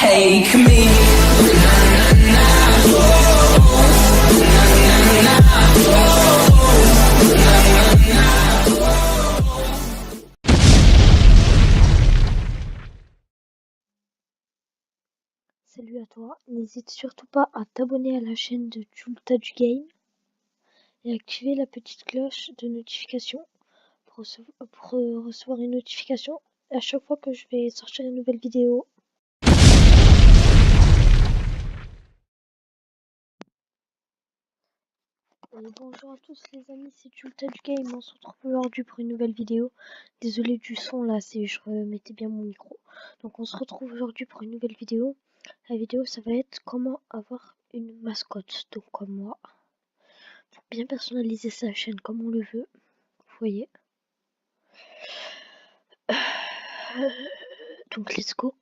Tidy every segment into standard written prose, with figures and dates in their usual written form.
take me. Salut à toi, n'hésite surtout pas à t'abonner à la chaîne de Tulta du Game et activer la petite cloche de notification pour recevoir une notification à chaque fois que je vais sortir une nouvelle vidéo. Et bonjour à tous les amis, c'est Tulta du Game, on se retrouve aujourd'hui pour une nouvelle vidéo. Désolé du son là, je remettais bien mon micro. Donc on se retrouve aujourd'hui pour une nouvelle vidéo. La vidéo ça va être comment avoir une mascotte, donc comme moi. Pour bien personnaliser sa chaîne comme on le veut, vous voyez. Donc let's go.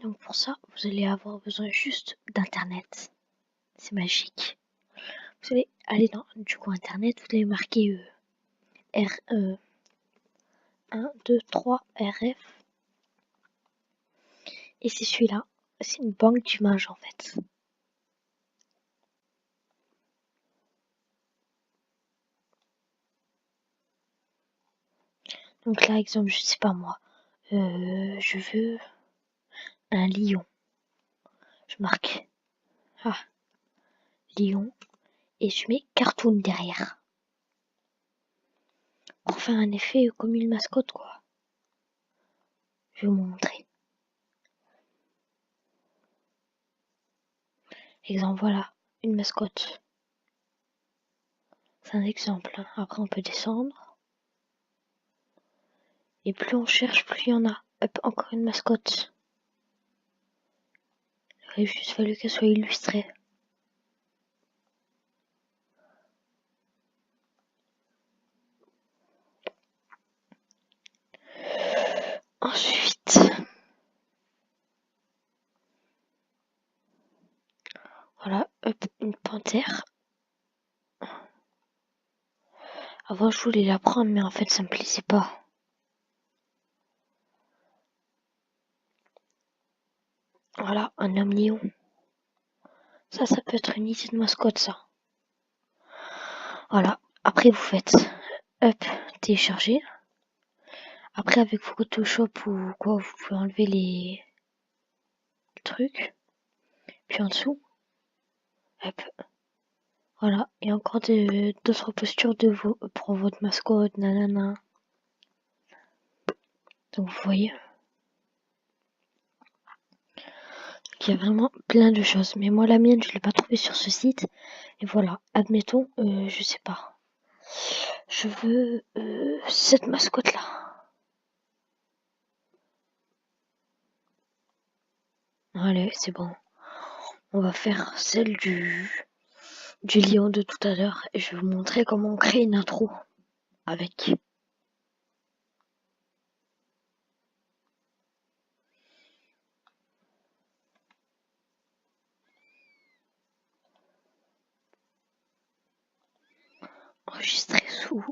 Donc pour ça, vous allez avoir besoin juste d'internet. C'est magique. Vous allez aller dans du coup internet, vous allez marquer 1, 2, 3 RF. Et c'est celui-là. C'est une banque d'images en fait. Donc là, exemple, je sais pas moi. Je veux un lion. Je marque lion et je mets cartoon derrière. Pour faire un effet comme une mascotte quoi. Je vais vous montrer. Exemple, voilà, une mascotte. C'est un exemple. Hein. Après, on peut descendre. Et plus on cherche, plus il y en a. Hop, encore une mascotte. Il aurait juste fallu qu'elle soit illustrée. Ensuite, voilà, hop, une panthère. Avant, je voulais la prendre, mais en fait, ça me plaisait pas. Voilà, un homme lion. Ça peut être une idée de mascotte, ça. Voilà, après, vous faites, hop, télécharger. Après, avec Photoshop ou quoi, vous pouvez enlever les trucs. Puis en dessous, hop. Voilà, et encore d'autres postures pour votre mascotte, nanana. Donc vous voyez. Il y a vraiment plein de choses. Mais moi la mienne, je l'ai pas trouvée sur ce site. Et voilà, admettons, je sais pas. Je veux cette mascotte là. Allez, c'est bon. On va faire celle du lion de tout à l'heure. Et je vais vous montrer comment on crée une intro avec. Enregistrer sous.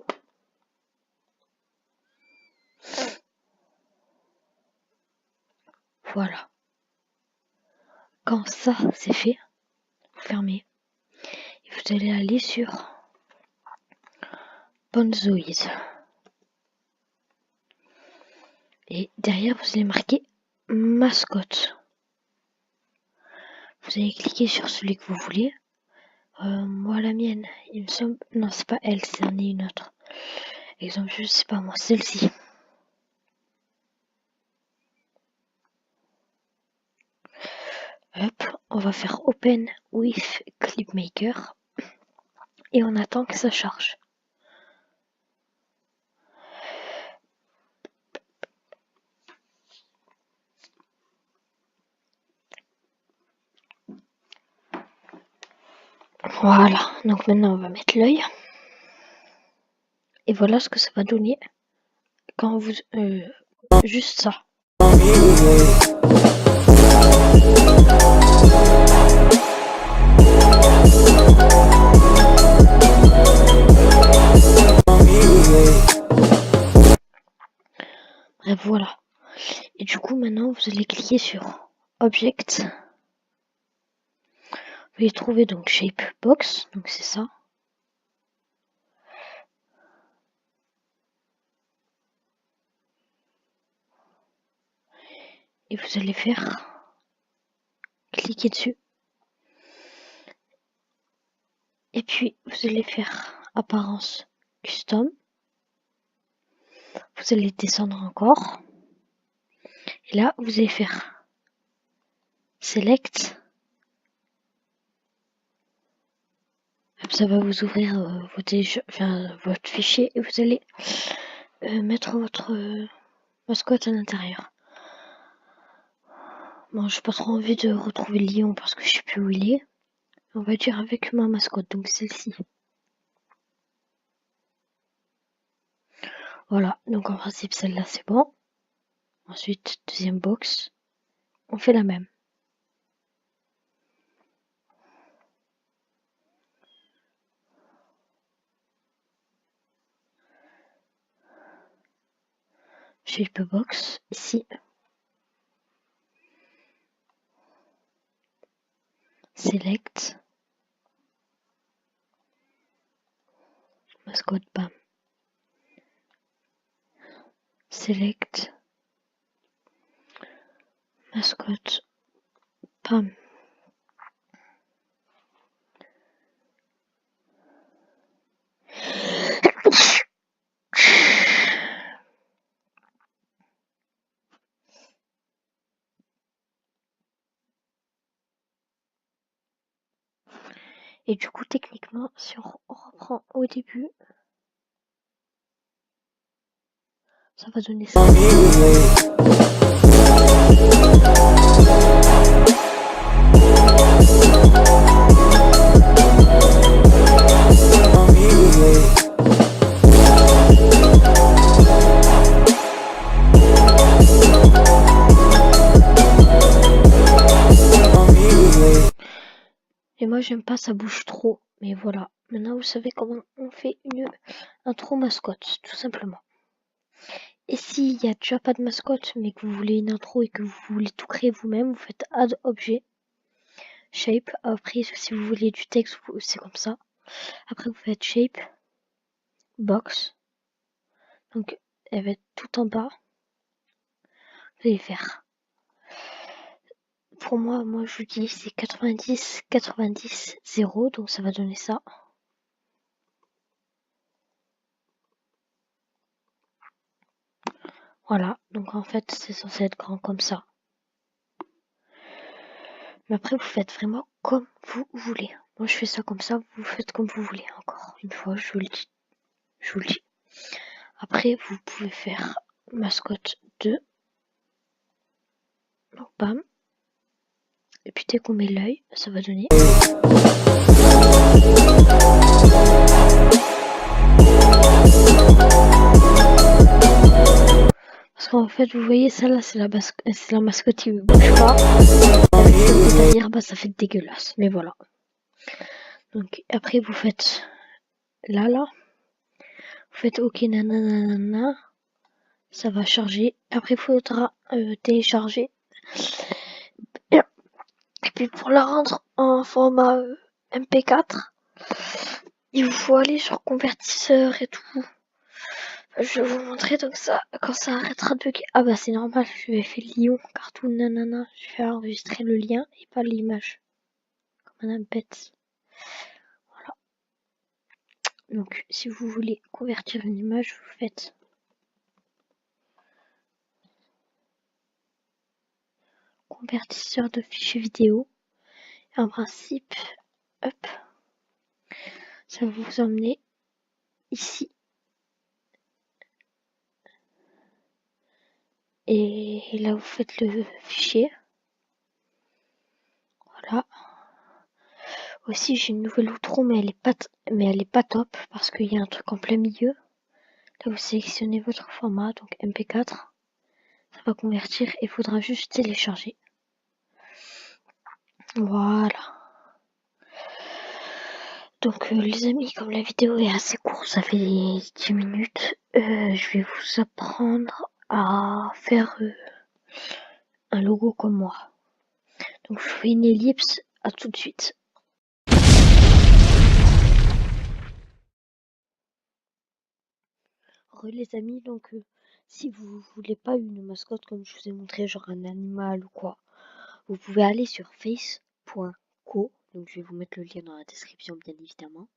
Voilà. Quand ça c'est fait, vous fermez. Et vous allez aller sur Bonzoid. Et derrière, vous allez marquer mascotte. Vous allez cliquer sur celui que vous voulez. Moi, la mienne, il me semble. Non, c'est pas elle, c'en est une autre. Exemple, je sais pas moi, celle-ci. Hop, on va faire Open with Clipmaker. Et on attend que ça charge. Voilà, donc maintenant on va mettre l'œil. Et voilà ce que ça va donner quand vous... juste ça. Bref, voilà. Et du coup, maintenant, vous allez cliquer sur Object. Vous allez trouver donc Shapebox, donc c'est ça. Et vous allez faire cliquer dessus. Et puis vous allez faire apparence custom. Vous allez descendre encore. Et là, vous allez faire select. Ça va vous ouvrir votre fichier et vous allez mettre votre mascotte à l'intérieur. Bon, j'ai pas trop envie de retrouver le lion parce que je sais plus où il est. On va dire avec ma mascotte, donc celle-ci. Voilà, donc en principe celle-là c'est bon. Ensuite, deuxième box, on fait la même. Shapebox, ici. Select. Mascotte, bam. Select. Mascotte, bam. Et du coup, techniquement, si on reprend au début, ça va donner ça. Et moi, j'aime pas, ça bouge trop. Mais voilà. Maintenant, vous savez comment on fait une intro mascotte, tout simplement. Et s'il n'y a déjà pas de mascotte, mais que vous voulez une intro et que vous voulez tout créer vous-même, vous faites add objet, shape. Après, si vous voulez du texte, c'est comme ça. Après, vous faites shape, box. Donc, elle va être tout en bas. Vous allez faire. Pour moi, je vous dis, c'est 90, 90, 0. Donc, ça va donner ça. Voilà. Donc, en fait, c'est censé être grand comme ça. Mais après, vous faites vraiment comme vous voulez. Moi, je fais ça comme ça. Vous faites comme vous voulez. Encore une fois, je vous le dis. Je vous le dis. Après, vous pouvez faire mascotte 2. Donc, bam. Et puis, dès qu'on met l'œil, ça va donner. Parce qu'en fait, vous voyez, ça là, c'est la mascotte qui ne bouge pas. Avec le derrière, bah, ça fait dégueulasse. Mais voilà. Donc, après, vous faites là. Vous faites OK, nanana. Ça va charger. Après, il faudra télécharger. Et puis, pour la rendre en format MP4, il vous faut aller sur convertisseur et tout. Je vais vous montrer donc ça, quand ça arrêtera de bugger. Ah bah c'est normal, je vais faire Lyon, cartoon, nanana. Je vais enregistrer le lien et pas l'image. Comme un bête. Voilà. Donc si vous voulez convertir une image, vous faites convertisseur de fichiers vidéo. Et en principe, hop, ça va vous emmener ici. Et là vous faites le fichier. Voilà. Aussi j'ai une nouvelle outro mais elle est pas top parce qu'il y a un truc en plein milieu. Là vous sélectionnez votre format, donc MP4. Ça va convertir et il faudra juste télécharger. Voilà. Donc les amis, comme la vidéo est assez courte, ça fait 10 minutes, je vais vous apprendre à faire un logo comme moi. Donc je fais une ellipse, à tout de suite. les amis. Donc si vous voulez pas une mascotte comme je vous ai montré, genre un animal ou quoi, vous pouvez aller sur face.co. Donc je vais vous mettre le lien dans la description bien évidemment.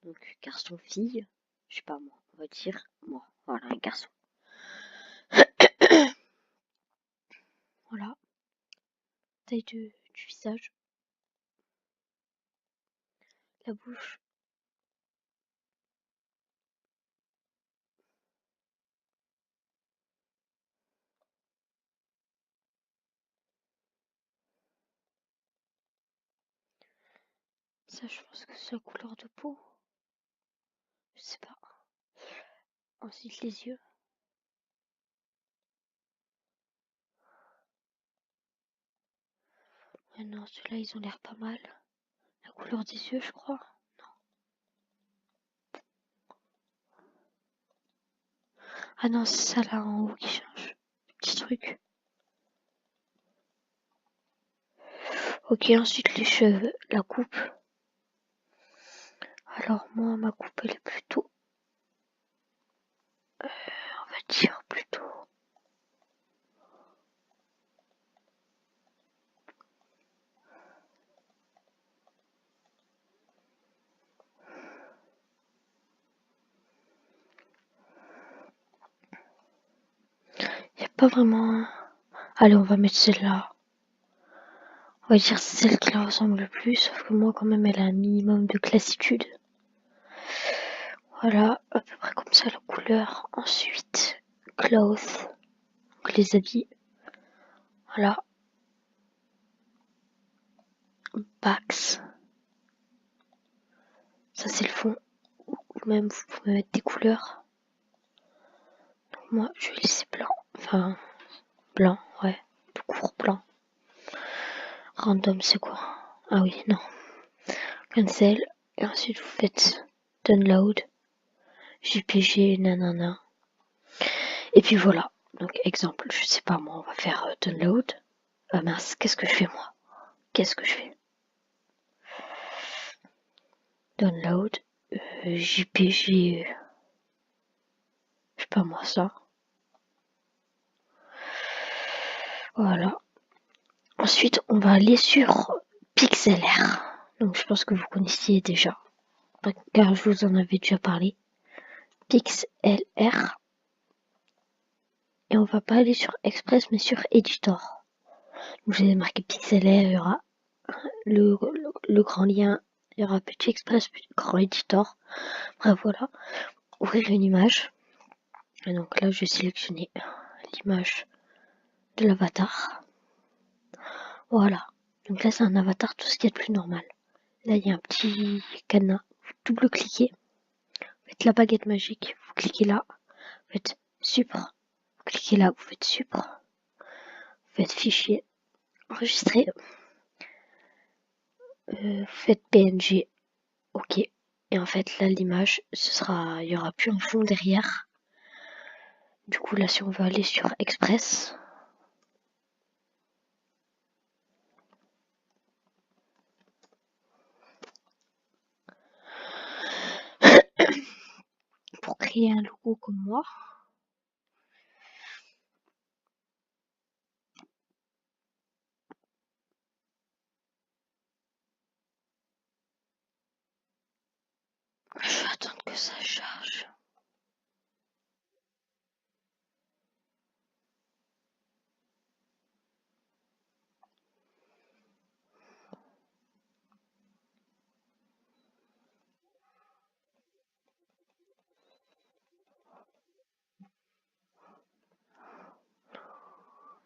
Donc garçon fille, je sais pas moi, on va dire moi, voilà un garçon. Voilà, taille du visage, la bouche. Ça, je pense que c'est la couleur de peau. Je sais pas. Ensuite, les yeux. Ah non, ceux-là, ils ont l'air pas mal. La couleur des yeux, je crois. Ah non, c'est ça là en haut qui change. Petit truc. Ok, ensuite les cheveux, la coupe. Alors moi, ma coupe, elle est plutôt, on va dire plutôt. Y a pas vraiment. Allez, on va mettre celle-là. On va dire celle qui la ressemble le plus, sauf que moi, quand même, elle a un minimum de classitude. Voilà, à peu près comme ça la couleur. Ensuite, clothes, donc les habits. Voilà, backs. Ça c'est le fond. Ou même vous pouvez mettre des couleurs. Donc moi, je vais laisser blanc. Enfin, blanc, ouais. Tout court blanc. Random, c'est quoi? Ah oui, non. Cancel. Et ensuite, vous faites download. JPG, nanana. Et puis voilà. Donc, exemple, je sais pas moi, on va faire download. Ah mince, qu'est-ce que je fais moi? Qu'est-ce que je fais? Download. JPG. Je sais pas moi ça. Voilà. Ensuite, on va aller sur PixelR. Donc, je pense que vous connaissiez déjà, car je vous en avais déjà parlé. PixelR. Et on va pas aller sur Express, mais sur Editor. Donc, j'ai marqué PixelR, il y aura le grand lien, il y aura petit Express, petit grand Editor. Bref, voilà. Ouvrir une image. Et donc là, je vais sélectionner l'image de l'avatar. Voilà. Donc là, c'est un avatar, tout ce qui est plus normal. Là, il y a un petit cadenas. Vous double-cliquez. Vous faites la baguette magique. Vous cliquez là. Vous faites supre. Vous cliquez là. Vous faites supre. Vous faites fichier. Enregistrer. Vous faites PNG. OK. Et en fait, là, l'image, il y aura plus un fond derrière. Du coup, là, si on veut aller sur Express. Pour créer un logo comme moi. Je vais attendre que ça charge.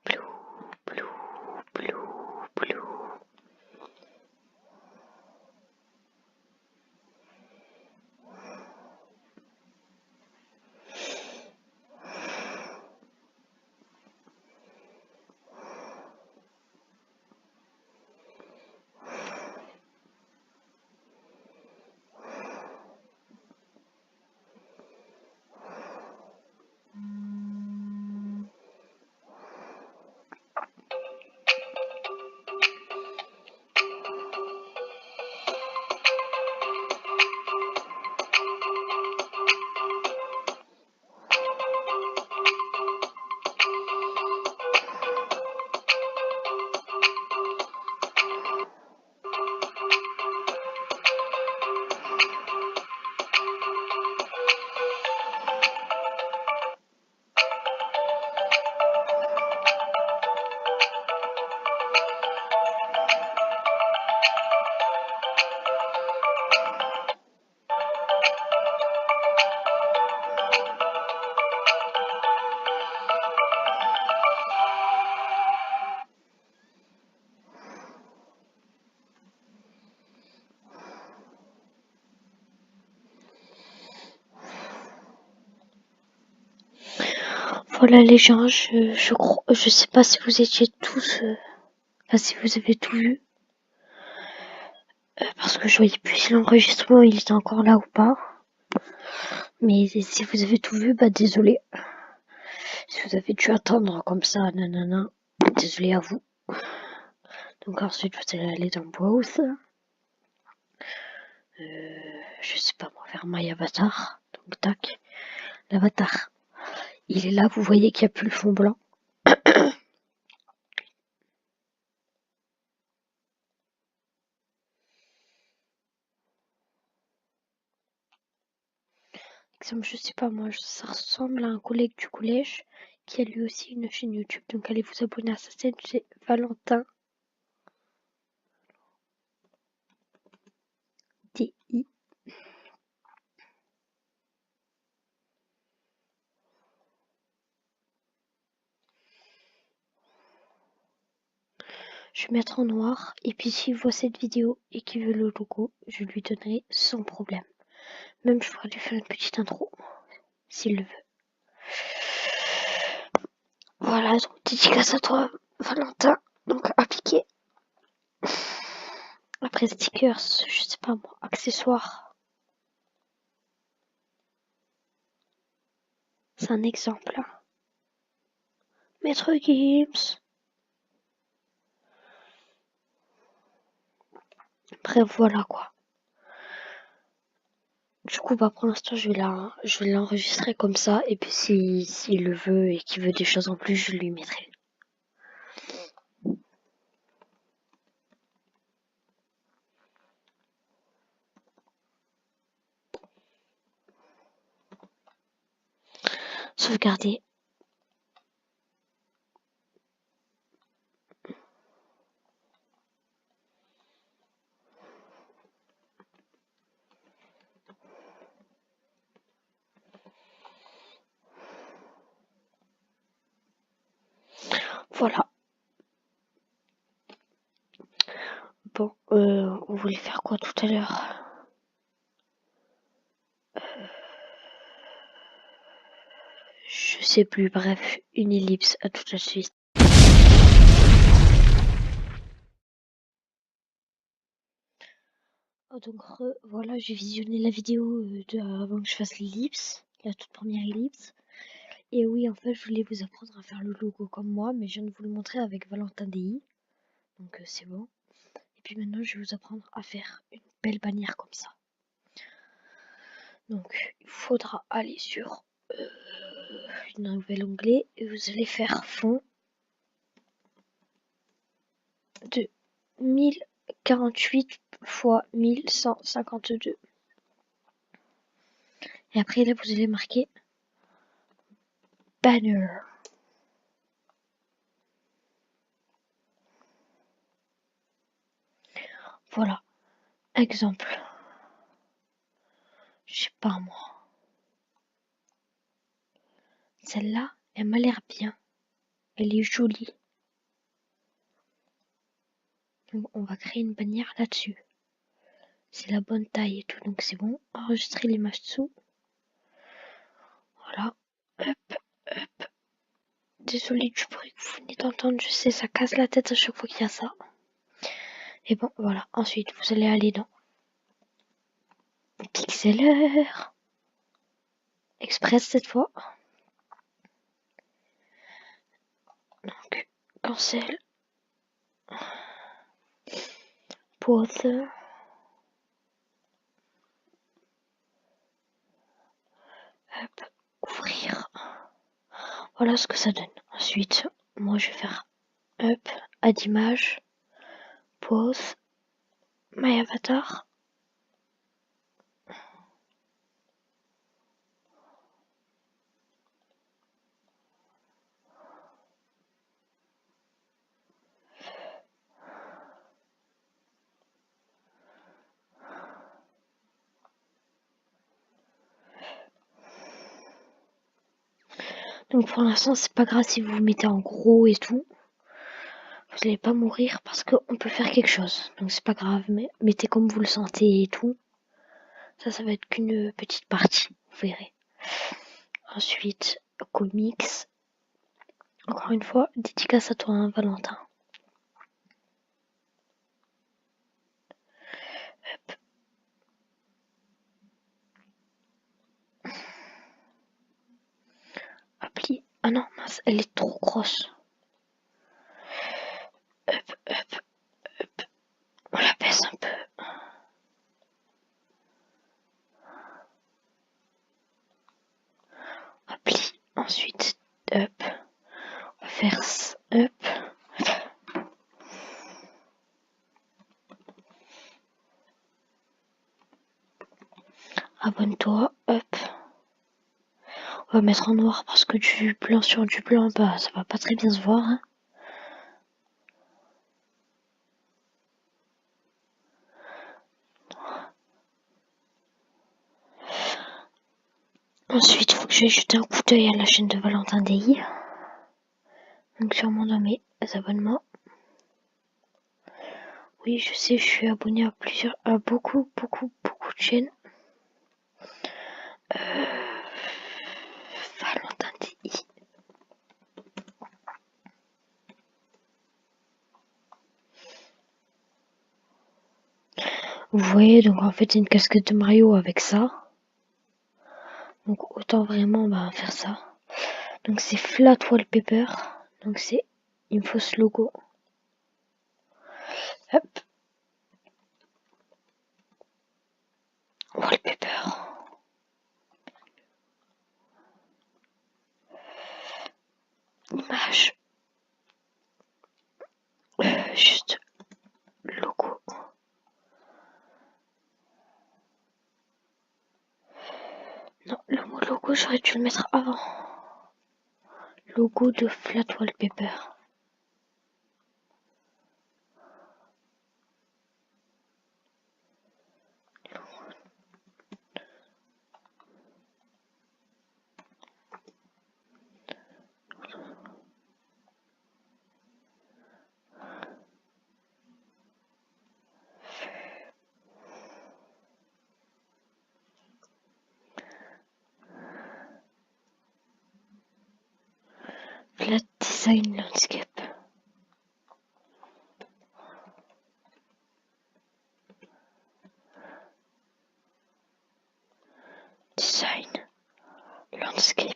Blue, blue, blue, blue. Voilà les gens, je sais pas si vous étiez tous, enfin si vous avez tout vu, parce que je voyais plus si l'enregistrement il était encore là ou pas. Mais si vous avez tout vu, bah désolé. Si vous avez dû attendre comme ça, nanana, désolé à vous. Donc ensuite vous allez aller dans Browse. Je sais pas moi, faire My Avatar. Donc tac, l'avatar. Il est là, vous voyez qu'il n'y a plus le fond blanc. Exemple, je sais pas moi, ça ressemble à un collègue du collège qui a lui aussi une chaîne YouTube. Donc allez vous abonner à sa chaîne, c'est Valentin DI. Je vais mettre en noir et puis s'il voit cette vidéo et qu'il veut le logo, je lui donnerai sans problème. Même je pourrais lui faire une petite intro s'il le veut. Voilà, donc dédicace à toi Valentin. Donc appliqué. Après stickers, je sais pas moi, accessoires. C'est un exemple. Maître Gims. Bref, voilà quoi. Du coup, bah pour l'instant, je vais l'enregistrer comme ça. Et puis s'il le veut et qu'il veut des choses en plus, je lui mettrai. Sauvegarder. Voilà. Bon, on voulait faire quoi tout à l'heure? Je sais plus, bref, une ellipse, à tout de suite. Oh, donc voilà, j'ai visionné la vidéo avant que je fasse l'ellipse, la toute première ellipse. Et oui, en fait, je voulais vous apprendre à faire le logo comme moi, mais je viens de vous le montrer avec Valentin DI. Donc c'est bon. Et puis maintenant, je vais vous apprendre à faire une belle bannière comme ça. Donc, il faudra aller sur un nouvel onglet et vous allez faire fond de 1048 x 1152. Et après, là, vous allez marquer banner. Voilà. Exemple. Je sais pas moi. Celle-là, elle m'a l'air bien. Elle est jolie. Donc, on va créer une bannière là-dessus. C'est la bonne taille et tout, donc c'est bon. Enregistrer l'image dessous. Voilà. Hop, hop. Désolée du bruit que vous venez d'entendre, je sais, ça casse la tête à chaque fois qu'il y a ça. Et bon, voilà. Ensuite, vous allez aller dans Pixlr. Express cette fois. Donc, cancel. Pause. Hop, ouvrir. Voilà ce que ça donne. Ensuite, moi je vais faire hop, add image, pause, my avatar. Donc pour l'instant, c'est pas grave si vous vous mettez en gros et tout. Vous n'allez pas mourir parce qu'on peut faire quelque chose. Donc c'est pas grave, mais mettez comme vous le sentez et tout. Ça va être qu'une petite partie, vous verrez. Ensuite, comics. Encore une fois, dédicace à toi, hein, Valentin. Hop. Appli. Ah non, mince, elle est trop grosse. Hop, hop, hop. On la baisse un peu. Appli. Ensuite, hop. On va faire hop. Abonne-toi, hop. On va mettre en noir parce que du blanc sur du blanc, bah ça va pas très bien se voir. Hein. Ensuite, il faut que j'aille jeter un coup d'œil à la chaîne de Valentin DI. Donc sûrement dans mes abonnements. Oui, je sais, je suis abonné à beaucoup de chaînes. Valentin DI. Vous voyez, donc en fait c'est une casquette de Mario avec ça. Donc autant vraiment faire ça. Donc c'est Flat Wallpaper. Donc c'est, il me faut ce logo. Hop. Wallpaper. Image. Juste logo. Non, le mot logo, j'aurais dû le mettre avant. Logo de Flat Wallpaper. Flat Design Landscape. Design Landscape.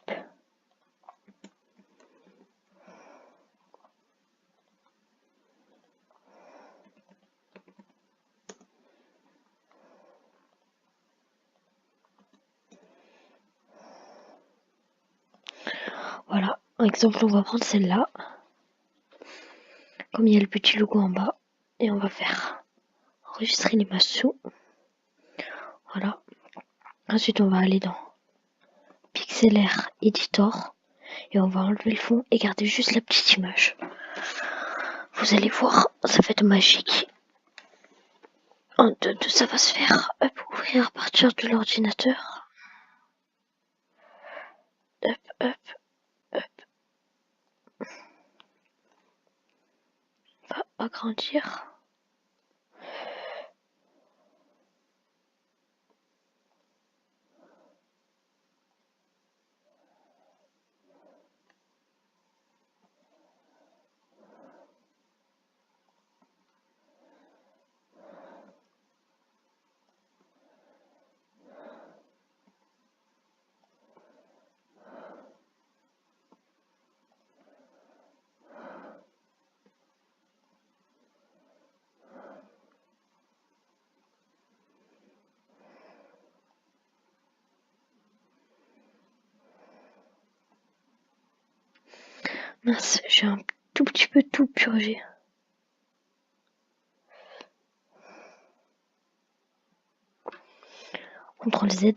Voilà, par exemple, on va prendre celle-là. Comme il y a le petit logo en bas. Et on va faire enregistrer l'image sous. Voilà. Ensuite, on va aller dans Pixlr Editor. Et on va enlever le fond et garder juste la petite image. Vous allez voir, ça va être magique. En 2, ça va se faire. Hop, ouvrir à partir de l'ordinateur. Hop, hop, hop. On va agrandir. Mince, j'ai un tout petit peu tout purgé. CTRL Z.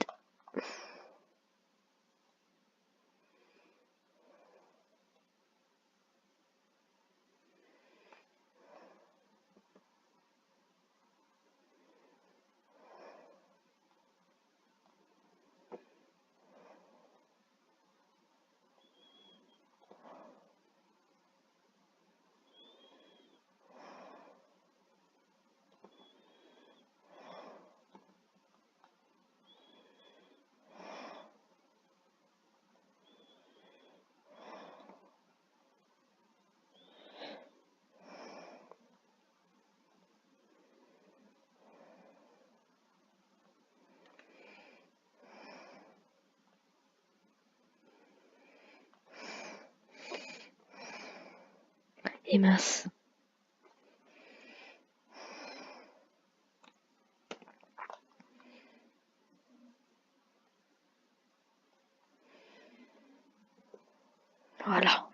Et mince. Voilà.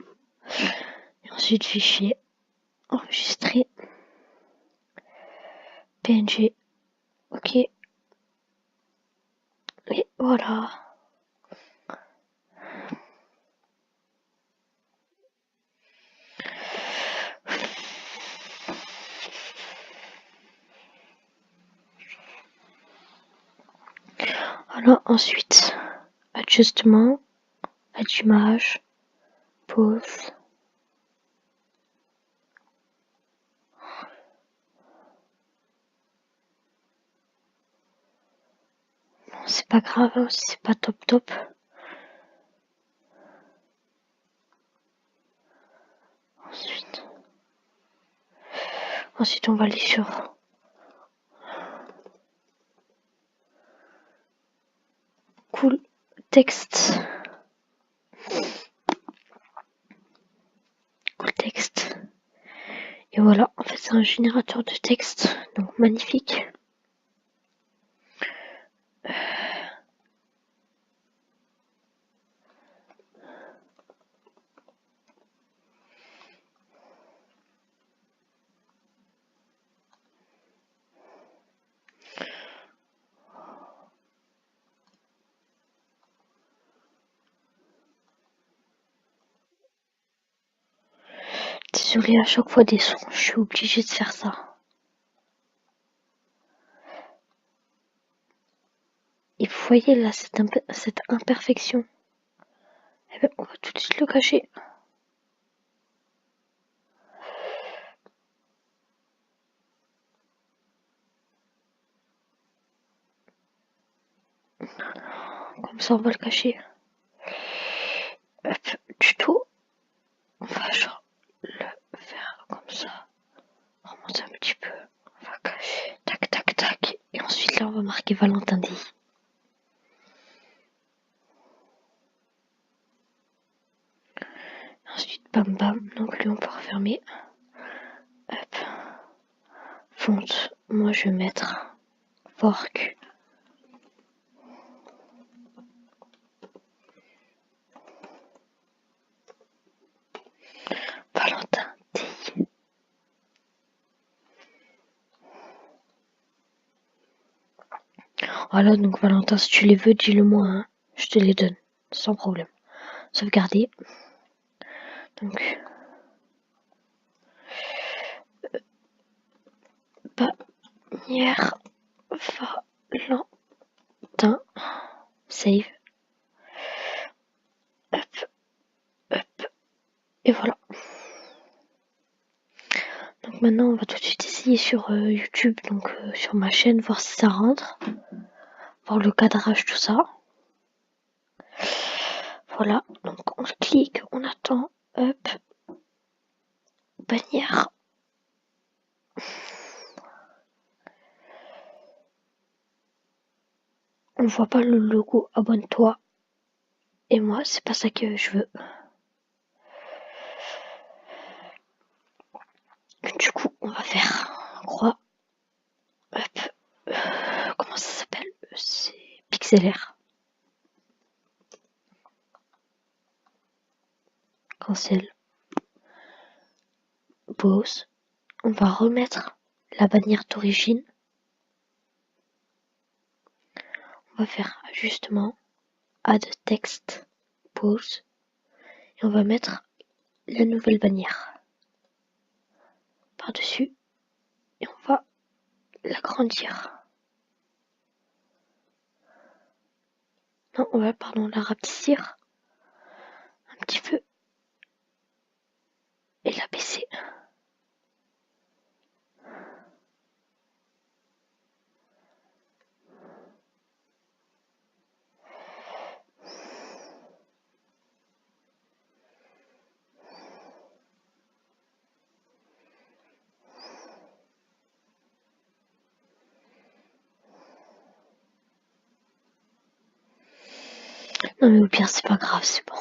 Et ensuite, fichier, enregistrer, PNG, ok. Et voilà. Voilà, ensuite, ajustement, add image, pause. Bon, c'est pas grave, hein, si c'est pas top. Ensuite, on va aller sur cool texte. Cool texte. Et voilà, en fait, c'est un générateur de texte, donc magnifique. Désolée, à chaque fois des sons, je suis obligée de faire ça. Et vous voyez là cette imperfection. Eh ben, on va tout de suite le cacher. Comme ça, on va le cacher. Hop, tuto. On va genre le faire comme ça. Remonter un petit peu. On va cacher. Tac. Et ensuite là, on va marquer Valentin D. Ensuite, bam. Donc lui, on peut refermer. Hop. Fonte. Moi, je vais mettre fork. Valentin D. Voilà, donc Valentin, si tu les veux, dis-le moi, hein. Je te les donne, sans problème. Sauvegarder. Donc, bannière Valentin. Save. Hop. Et voilà. Donc maintenant, on va tout de suite essayer sur YouTube, donc sur ma chaîne, voir si ça rentre. Voir le cadrage, tout ça. Voilà, donc on clique, on attend. Hop. Bannière. On voit pas le logo abonne-toi. Et moi, c'est pas ça que je veux. Du coup, on va faire croix. Hop. Comment ça s'appelle? C'est pixelaire. Cancel. Pause. On va remettre la bannière d'origine. On va faire ajustement. Add text. Pause. Et on va mettre la nouvelle bannière par-dessus. Et on va l'agrandir. Non, on va, la rapetisser un petit peu. Et la baisser. Non mais au pire c'est pas grave, c'est bon.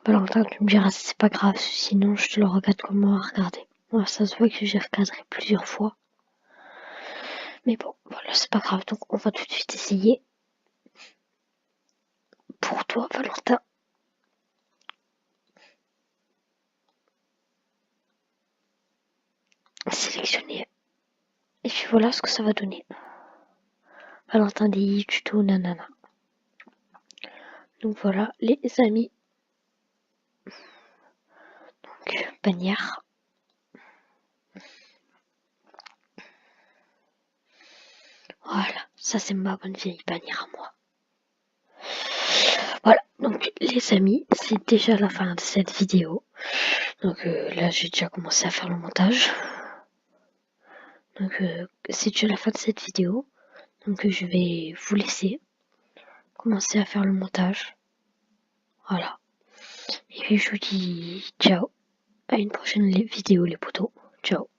Valentin, tu me diras si c'est pas grave, sinon je te le regarde comme moi à regarder. Moi, ça se voit que j'ai recadré plusieurs fois. Mais bon, voilà, c'est pas grave, donc on va tout de suite essayer. Pour toi, Valentin. Sélectionner. Et puis voilà ce que ça va donner. Valentin DI, tuto, nanana. Donc voilà, les amis. Donc, bannière. Voilà, ça c'est ma bonne vieille bannière à moi. Voilà, donc les amis, c'est déjà la fin de cette vidéo. Donc là, j'ai déjà commencé à faire le montage. Donc c'est déjà la fin de cette vidéo. Donc je vais vous laisser commencer à faire le montage. Voilà. Et puis je vous dis ciao. À une prochaine vidéo les potos. Ciao.